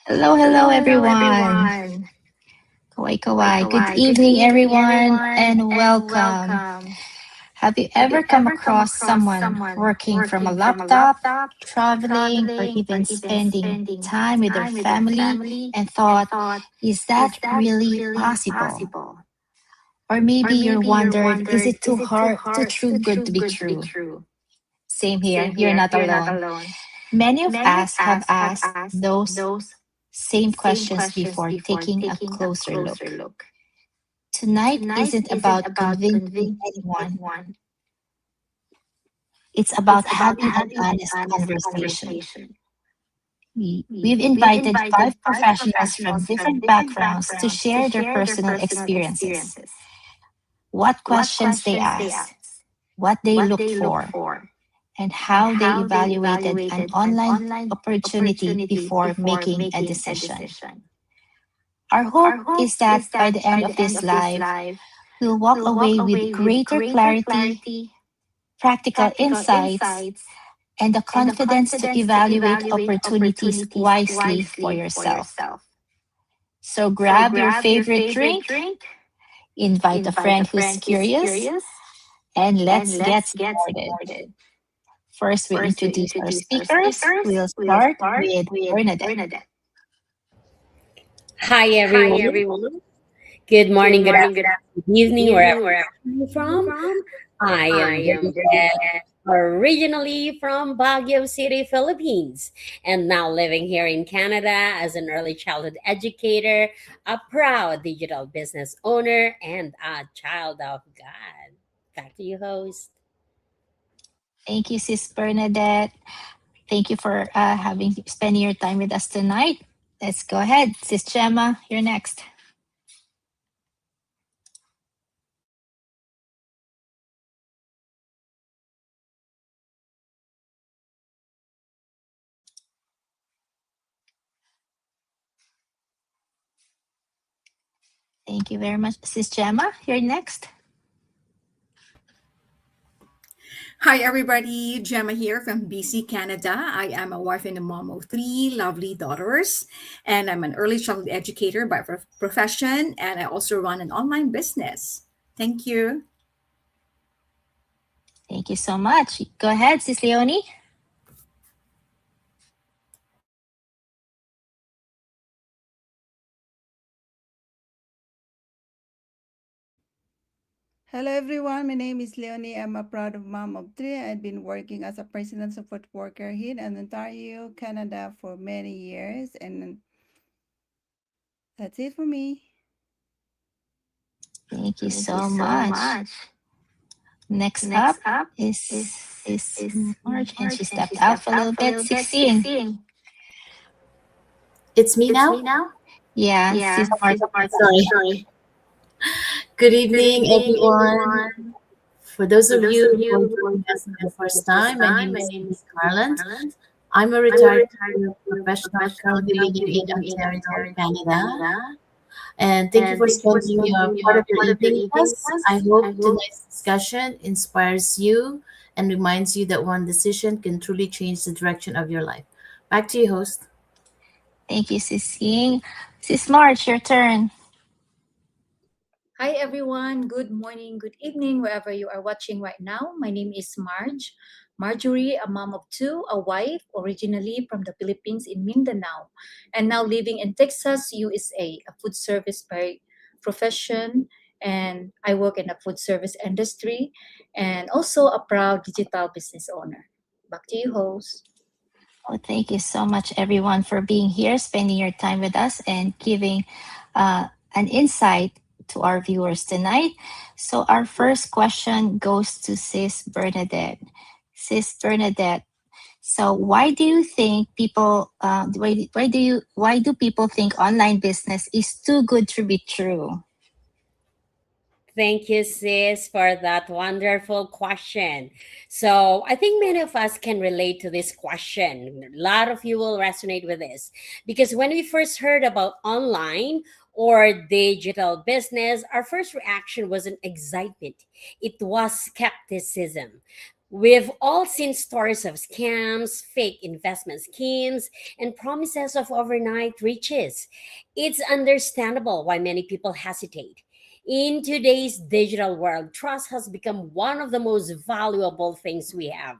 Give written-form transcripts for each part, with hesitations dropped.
Hello, Hello, everyone. everyone. Kawai Kawai kawai. Good kawai. Good evening, evening, everyone, everyone, and and welcome. welcome. Have you Have you ever come ever come across across someone someone working from a working from a laptop, laptop, traveling, or traveling, or even even spending spending time with their time with their family family and and thought, thought, is is that that really really possible? possible? Or maybe Or you're maybe you're wondered, is wondered, it is too it too hard, too hard, true too good to true be good to be true? true? Same here. Same You're here. not You're not alone. alone. Many of Many of us have us have asked asked those those same same questions questions before before taking a taking a closer closer look. look. Tonight Tonight isn't isn't about about convincing convincing anyone. anyone. It's It's about about having an having an honest honest conversation. conversation. We've We've invited five invited five professionals from professionals from different different backgrounds to backgrounds to share their share their personal personal experiences, experiences, what what questions they questions they asked, asked, what they what looked they looked for, for, and and how they how they evaluated an evaluated an online online opportunity opportunity before before making a making a decision. decision. Our hope Our hope is that is by that the end by of the end this of this live, live, we'll walk we'll walk away with away with greater greater clarity, clarity, practical practical insights, insights, and the and the confidence to confidence to evaluate evaluate opportunities opportunities wisely for wisely for yourself. yourself. So So grab your grab your favorite favorite drink, drink, invite a invite a friend who's friend who's curious, curious, and and let's get let's get started. started. First, we First, we introduce our introduce our speakers. speakers. We'll We'll start start with with Bernadette. Bernadette. Hi, Hi, everyone. everyone. Good Good morning, good morning, good afternoon, good evening, wherever evening, wherever you're you're from. from. I I am am Bernadette, Bernadette. originally from Baguio City, Philippines, and now living here in Canada as an early childhood educator, a proud digital business owner, and a child of God. Back to you, host. Thank you, Sis Bernadette. Thank you for having spending your time with us tonight. Let's go ahead, Sis Gemma. You're next. Thank you very much, Sis Gemma. You're next. Hi, everybody. Gemma here from BC, Canada. I am a wife and a mom of three lovely daughters, and I'm an early childhood educator by profession, and I also run an online business. Thank you. Thank you so much. Go ahead, Sis Leonie. Hello everyone, my name is Leonie. I'm a proud mom of three. I've been working as a president support worker here in Ontario, Canada for many years, and that's it for me. Thank you Thank you so so much. much. Next up Next up is is Sis is March, and she March, and she stepped out stepped for a out little for a bit. little bit. 16. 16. It's me It's now? me now? Yeah, Yeah, Sis March. Sis March. Sorry. Sorry. Good Good evening, evening, everyone. everyone. For those For of those you of who are you who are joining us joining for the us for the first first time, my time, name my is name Edith is Edith Garland. Garland. I'm a I'm a retired retired professional professional currently living currently in living in Ontario, Ontario, Canada. Canada. And thank you And for thank you for spending spending part of your part of your evening with evening with us. I us. I hope hope tonight's discussion inspires you and reminds you that one decision can truly change the direction of your life. Back to you, host. Thank you, Sis Ying. Sis March, your turn. Hi everyone, good morning, good evening, wherever you are watching right now. My name is Marjorie, a mom of two, a wife, originally from the Philippines in Mindanao, and now living in Texas, USA, a food service by profession, and I work in the food service industry, and also a proud digital business owner. Back to you, host. Well, thank you so much, everyone, for being here, spending your time with us, and giving an insight to our viewers tonight. So, our first question goes to Sis Bernadette. Sis Bernadette, So why do you think people? Why do people think online business is too good to be true? Thank you, sis, for that wonderful question. So, I think many of us can relate to this question. A lot of you will resonate with this because when we first heard about online or digital business, our first reaction wasn't excitement, it was skepticism. We've all seen stories of scams, fake investment schemes, and promises of overnight riches. It's understandable why many people hesitate. In today's digital world, trust has become one of the most valuable things we have.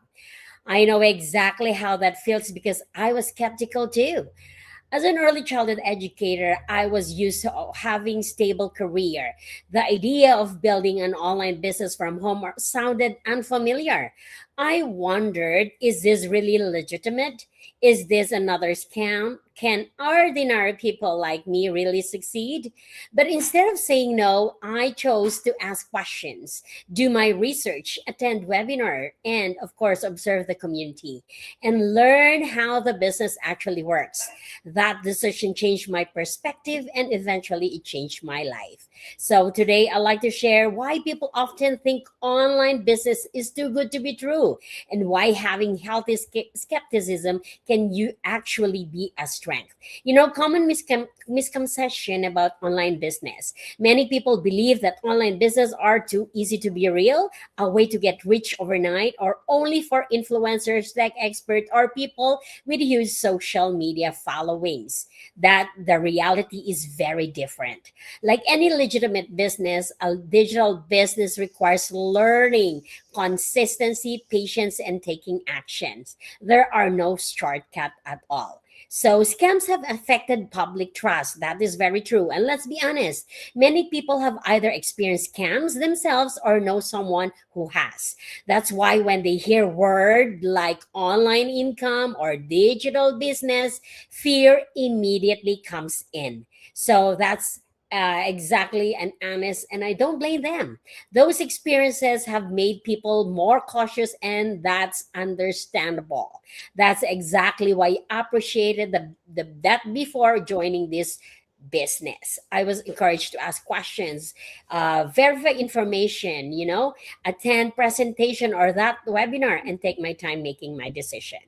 I know exactly how that feels because I was skeptical too. As an early childhood educator, I was used to having stable career. The idea of building an online business from home sounded unfamiliar. I wondered, is this really legitimate? Is this another scam? Can ordinary people like me really succeed? But instead of saying no, I chose to ask questions, do my research, attend webinar, and of course observe the community and learn how the business actually works. That decision changed my perspective and eventually it changed my life. So today I'd like to share why people often think online business is too good to be true and why having healthy skepticism can you actually be a strength. Common misconception about online business. Many people believe that online business are too easy to be real, a way to get rich overnight, or only for influencers, tech experts, or people with huge social media followings. That the reality is very different. Like any legitimate business, a digital business requires learning, consistency, patience, and taking actions. There are no shortcut at all. So scams have affected public trust. That is very true. And let's be honest, many people have either experienced scams themselves or know someone who has. That's why when they hear word like online income or digital business, fear immediately comes in. So that's exactly and honest, and I don't blame them. Those experiences have made people more cautious, and that's understandable. That's exactly why I appreciated that before joining this business. I was encouraged to ask questions, verify information, attend presentation or that webinar and take my time making my decision.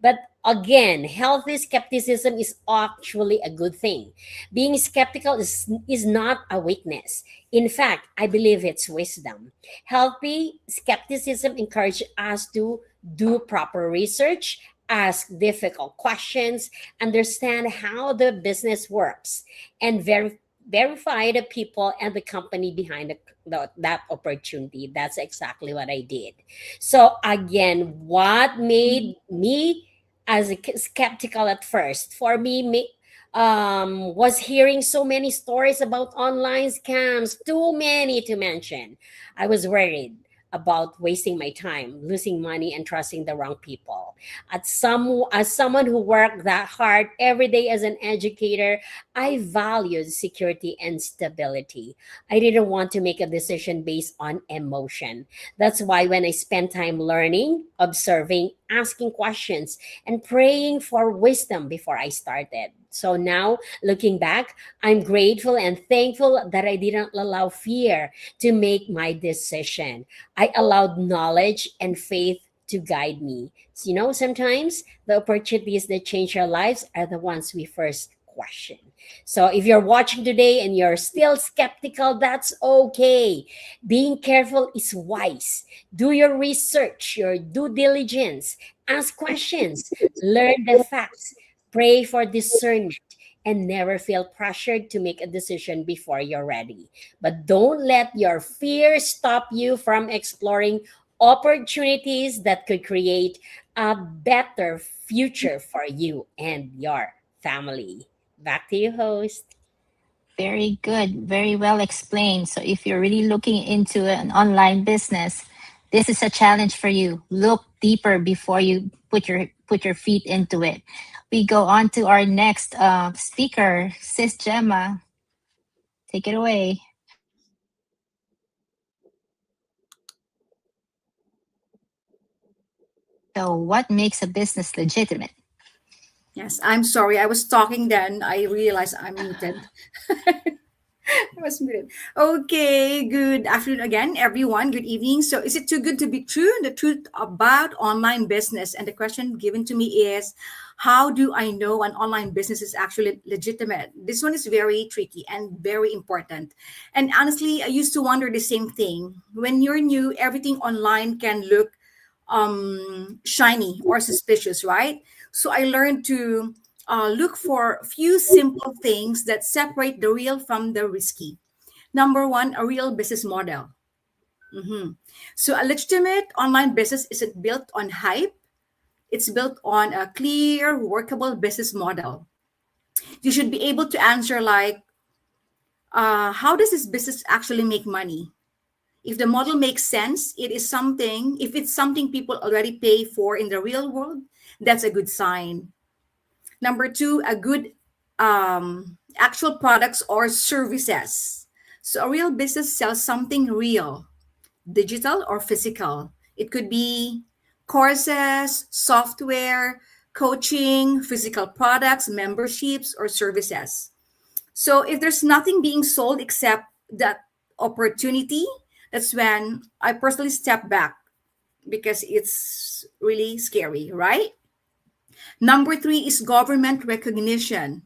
But again, healthy skepticism is actually a good thing. Being skeptical is not a weakness. In fact, I believe it's wisdom. Healthy skepticism encourages us to do proper research, ask difficult questions, understand how the business works, and verify the people and the company behind that opportunity. That's exactly what I did. So again, what made me as a skeptical at first for me was hearing so many stories about online scams, too many to mention. I was worried about wasting my time, losing money, and trusting the wrong people. As someone who worked that hard every day as an educator, I valued security and stability. I didn't want to make a decision based on emotion. That's why when I spent time learning, observing, asking questions, and praying for wisdom before I started. So now, looking back, I'm grateful and thankful that I didn't allow fear to make my decision. I allowed knowledge and faith to guide me. So, sometimes the opportunities that change our lives are the ones we first question. So if you're watching today and you're still skeptical, that's okay. Being careful is wise. Do your research, your due diligence, ask questions, learn the facts, pray for discernment, and never feel pressured to make a decision before you're ready. But don't let your fear stop you from exploring opportunities that could create a better future for you and your family. Back to you, host. Very good, very well explained. So if you're really looking into an online business, this is a challenge for you. Look deeper before you put your feet into it. We go on to our next speaker, Sis Gemma. Take it away. So, what makes a business legitimate? Yes, I'm sorry. I was talking then. I realized I'm muted. I was muted. Okay, good afternoon again, everyone. Good evening. So, is it too good to be true? The truth about online business. And the question given to me is, how do I know an online business is actually legitimate? This one is very tricky and very important. And honestly, I used to wonder the same thing. When you're new, everything online can look shiny or suspicious, right? So I learned to look for a few simple things that separate the real from the risky. Number one, a real business model. Mhm. So a legitimate online business isn't built on hype. It's built on a clear, workable business model. You should be able to answer like, how does this business actually make money? If the model makes sense, it is something. If it's something people already pay for in the real world, that's a good sign. Number two, a good actual products or services. So a real business sells something real, digital or physical. It could be courses, software, coaching, physical products, memberships, or services. So if there's nothing being sold except that opportunity, that's when I personally step back because it's really scary, right? Number three is government recognition.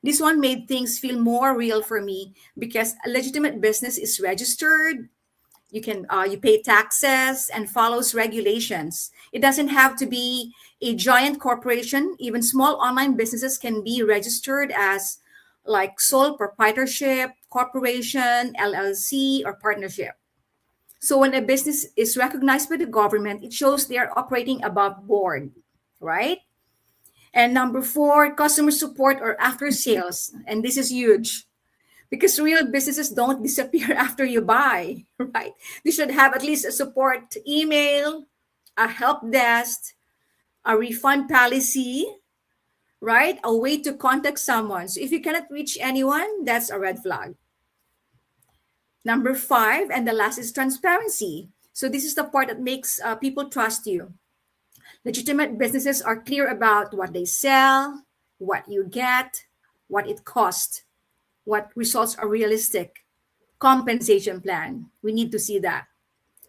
This one made things feel more real for me because a legitimate business is registered. You pay taxes and follows regulations. It doesn't have to be a giant corporation. Even small online businesses can be registered as like sole proprietorship, corporation, LLC, or partnership. So when a business is recognized by the government, it shows they are operating above board, right? And number four, customer support or after sales. And this is huge because real businesses don't disappear after you buy, right? You should have at least a support email, a help desk, a refund policy, right? A way to contact someone. So if you cannot reach anyone, that's a red flag. Number five, and the last is transparency. So this is the part that makes people trust you. Legitimate businesses are clear about what they sell, what you get, what it costs, what results are realistic, compensation plan. We need to see that.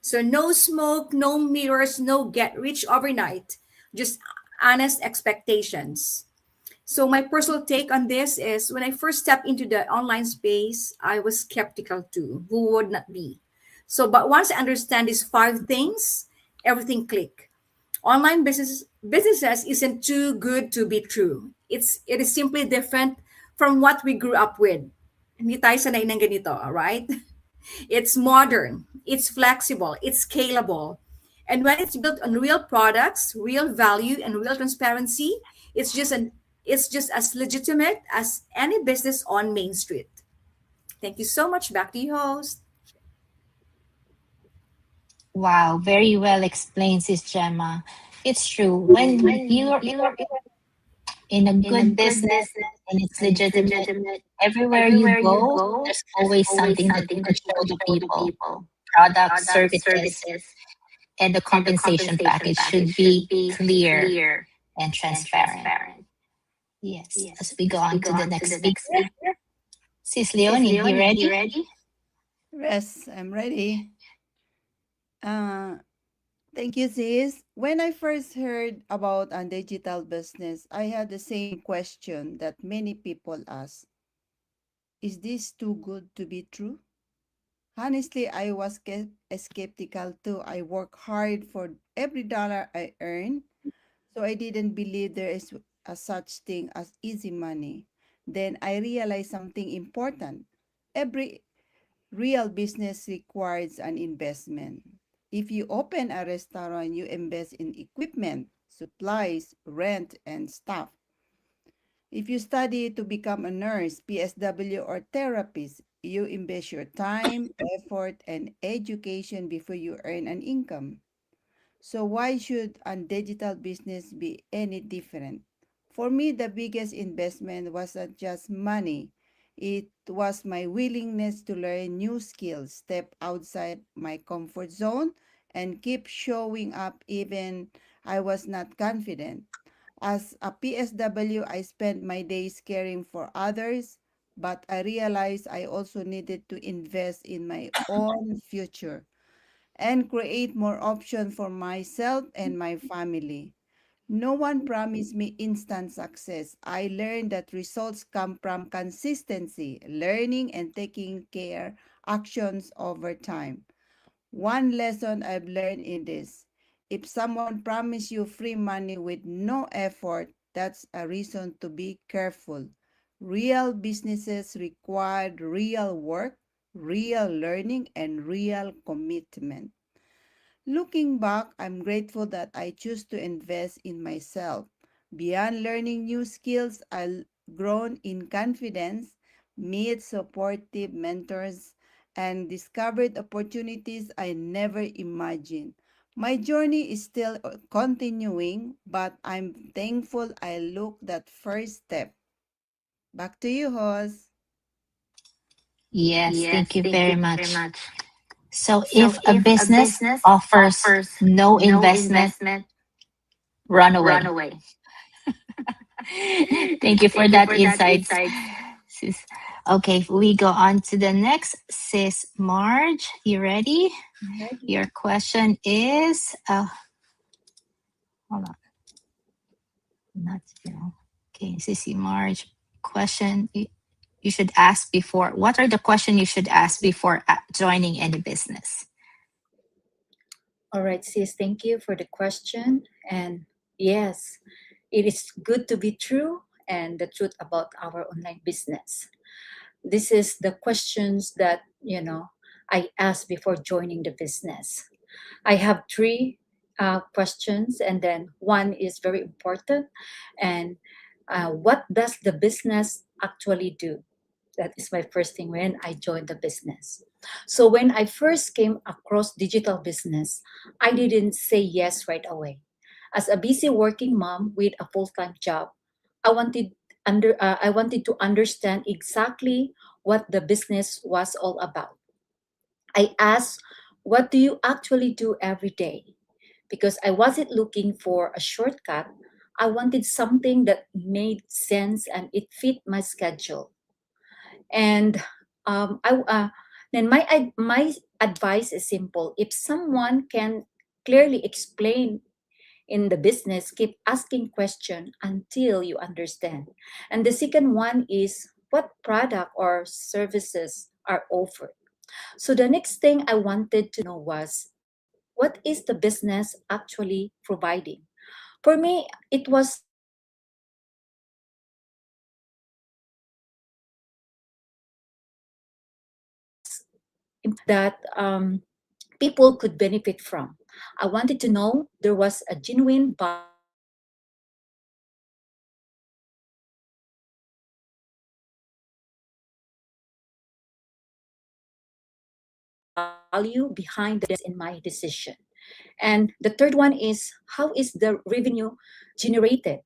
So no smoke, no mirrors, no get rich overnight, just honest expectations. So my personal take on this is when I first stepped into the online space, I was skeptical too. Who would not be? So, but once I understand these five things, everything click. Online businesses isn't too good to be true. It is simply different from what we grew up with. Hindi tayo sanay ng ganito, right? It's modern, it's flexible, it's scalable. And when it's built on real products, real value, and real transparency, it's just an it's just as legitimate as any business on Main Street. Thank you so much. Back to you, host. Wow, very well explained, Sis Gemma. It's true. When you're in a good business and it's legitimate, everywhere you go, there's always something that you can show the people. Products, services, and the compensation package should be clear and transparent. Yes. As we go on to the next speaker, Sis Leonie, you ready? Yes, I'm ready. Uh, Thank you, sis. When I first heard about a digital business, I had the same question that many people ask. Is this too good to be true? Honestly, I was skeptical too. I work hard for every dollar I earn, so I didn't believe there is a such thing as easy money. Then I realized something important. Every real business requires an investment. If you open a restaurant, you invest in equipment, supplies, rent, and staff. If you study to become a nurse, PSW, or therapist, you invest your time, effort, and education before you earn an income. So, why should a digital business be any different? For me, the biggest investment wasn't just money, it was my willingness to learn new skills, step outside my comfort zone, and keep showing up even I was not confident. As a PSW, I spent my days caring for others, but I realized I also needed to invest in my own future and create more options for myself and my family. No one promised me instant success. I learned that results come from consistency, learning, and taking care actions over time. One lesson I've learned in this: if someone promises you free money with no effort, that's a reason to be careful. Real businesses require real work, real learning, and real commitment. Looking back, I'm grateful that I choose to invest in myself. Beyond learning new skills, I've grown in confidence, met supportive mentors, and discovered opportunities I never imagined. My journey is still continuing, but I'm thankful I took that first step. Back to you, host. Yes, thank Yes, you thank very you very much. much. So So if a if a business business offers offers no no investment, investment, run run away. away. Thank you for Thank you that for that insights, insights. sis. Okay, we go on to the next. Sis Marge, you ready? Your question is, hold on, not zero. Okay, Sissy Marge, question you should ask before. What are the questions you should ask before joining any business? All right, sis, thank you for the question. And yes, it is good to be true and the truth about our online business. This is the questions that, I asked before joining the business. I have three questions, and then one is very important. And what does the business actually do? That is my first thing when I joined the business. So when I first came across digital business, I didn't say yes right away. As a busy working mom with a full-time job, I wanted I wanted to understand exactly what the business was all about. I asked, what do you actually do every day? Because I wasn't looking for a shortcut. I wanted something that made sense and it fit my schedule. And I then my advice is simple. If someone can clearly explain in the business, keep asking question until you understand. And the second one is what product or services are offered. So the next thing I wanted to know was what is the business actually providing? For me, it was that people could benefit from. I wanted to know there was a genuine value behind the business and in my decision. And the third one is how is the revenue generated?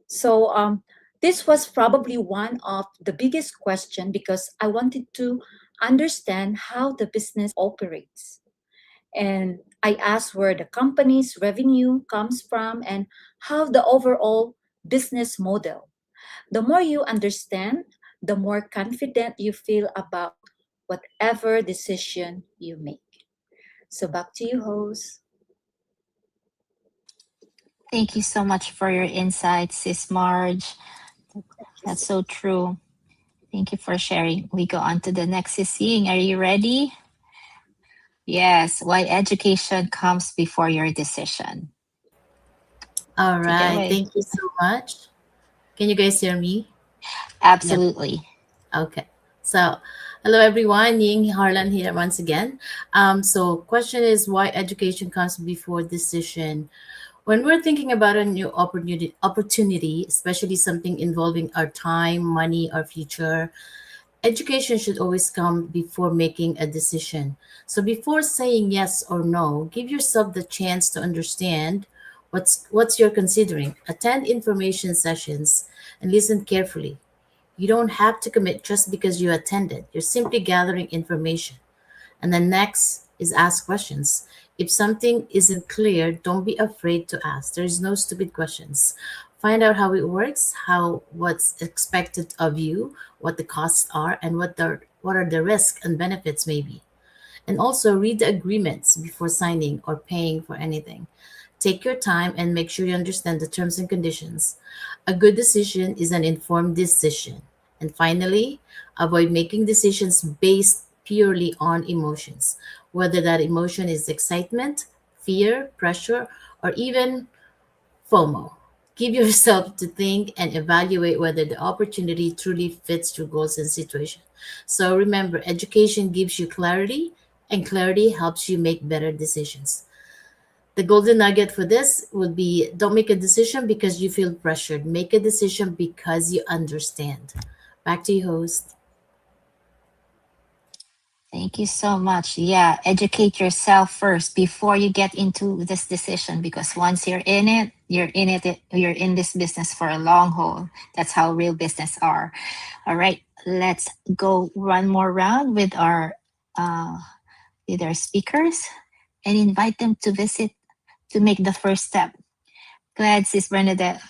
So this was probably one of the biggest question because I wanted to understand how the business operates. And I asked where the company's revenue comes from and how the overall business model. The more you understand, the more confident you feel about whatever decision you make. So back to you, host. Thank you so much for your insights, Sis Marge. That's so true. Thank you for sharing. We go on to the next. Sis Ying, are you ready? Yes. Why education comes before your decision. All Take it right. away. Thank you so much. Can you guys hear me? Yep. Absolutely. Okay. So, hello everyone. Ying Harlan here once again. So question is why education comes before decision. When we're thinking about a new opportunity, especially something involving our time, money, or future, education should always come before making a decision. So before saying yes or no, give yourself the chance to understand what's you're considering. Attend information sessions and listen carefully. You don't have to commit just because you attended. You're simply gathering information. And then next is ask questions. If something isn't clear, don't be afraid to ask. There's no stupid questions. Find out how it works, how what's expected of you, what the costs are, and what are the risks and benefits maybe. And also read the agreements before signing or paying for anything. Take your time and make sure you understand the terms and conditions. A good decision is an informed decision. And finally, avoid making decisions based purely on emotions, whether that emotion is excitement, fear, pressure, or even FOMO. Give yourself to think and evaluate whether the opportunity truly fits your goals and situation. So remember, education gives you clarity, and clarity helps you make better decisions. The golden nugget for this would be don't make a decision because you feel pressured. Make a decision because you understand. Back to you, host. Thank you so much. Yeah, educate yourself first before you get into this decision, because once you're in it, you're in this business for a long haul. That's how real business are. All right, let's go one more round uh with our speakers and invite them to visit to make the first step. Go ahead, Sis Bernadette.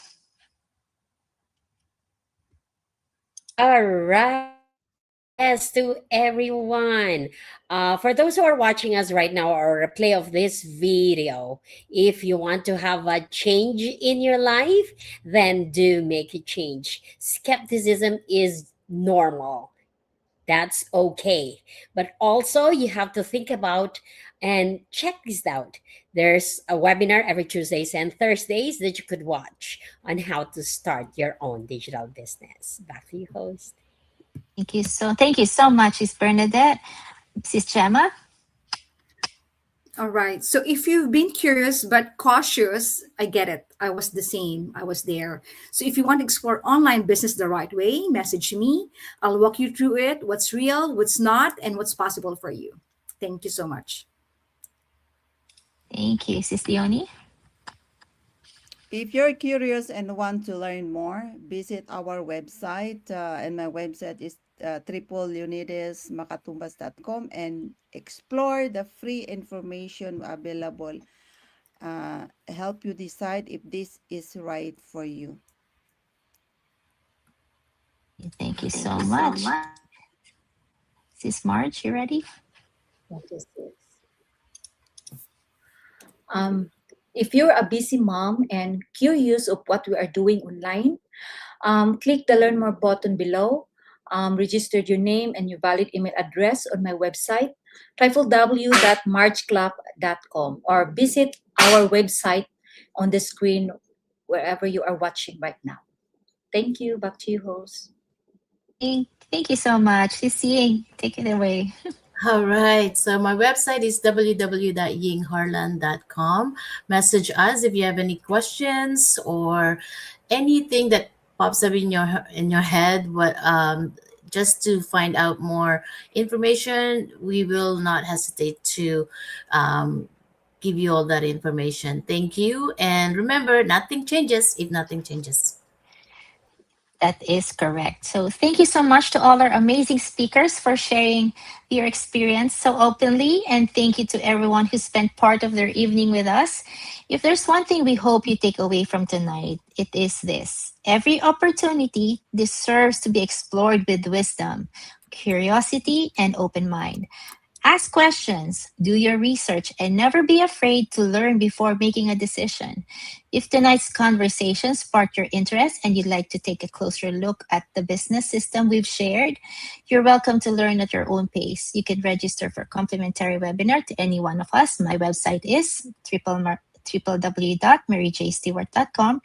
All right. Yes, to everyone. For those who are watching us right now or a play of this video, if you want to have a change in your life, then do make a change. Skepticism is normal. That's okay. But also, you have to think about and check this out. There's a webinar every Tuesdays and Thursdays that you could watch on how to start your own digital business. Back to you, host. Thank you so much, Sis Bernadette. Sis Gemma. All right. So if you've been curious but cautious, I get it. I was the same. I was there. So if you want to explore online business the right way, message me. I'll walk you through it, what's real, what's not, and what's possible for you. Thank you so much. Thank you, Sis Leonie. If you're curious and want to learn more, visit our website. And my website is www.leonidesmacatumbas.com and explore the free information available. Help you decide if this is right for you. Thank you so much. Sis Marge, you ready? What is this? If you're a busy mom and curious of what we are doing online, click the Learn More button below. Register your name and your valid email address on my website, www.marchclub.com, or visit our website on the screen wherever you are watching right now. Thank you. Back to you, host. Thank you so much. Sis Ying, take it away. All right. So my website is www.yingharlan.com. Message us if you have any questions or anything that pops up in your head. What just to find out more information, we will not hesitate to give you all that information. Thank you, and remember, nothing changes if nothing changes. That is correct. So thank you so much to all our amazing speakers for sharing your experience so openly. And thank you to everyone who spent part of their evening with us. If there's one thing we hope you take away from tonight, it is this: every opportunity deserves to be explored with wisdom, curiosity, and open mind. Ask questions, do your research, and never be afraid to learn before making a decision. If tonight's conversation sparked your interest and you'd like to take a closer look at the business system we've shared, you're welcome to learn at your own pace. You can register for a complimentary webinar to any one of us. My website is www.maryjstewart.com.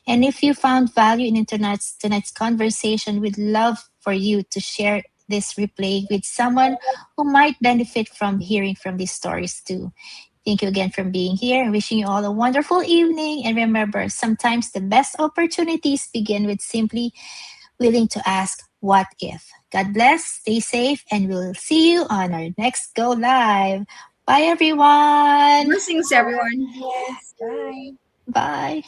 And if you found value in tonight's conversation, we'd love for you to share this replay with someone who might benefit from hearing from these stories too. Thank you again for being here. Wishing you all a wonderful evening. And remember, sometimes the best opportunities begin with simply willing to ask, what if? God bless, stay safe, and we'll see you on our next Go Live. Bye, everyone. Blessings, everyone. Yes, bye. Bye.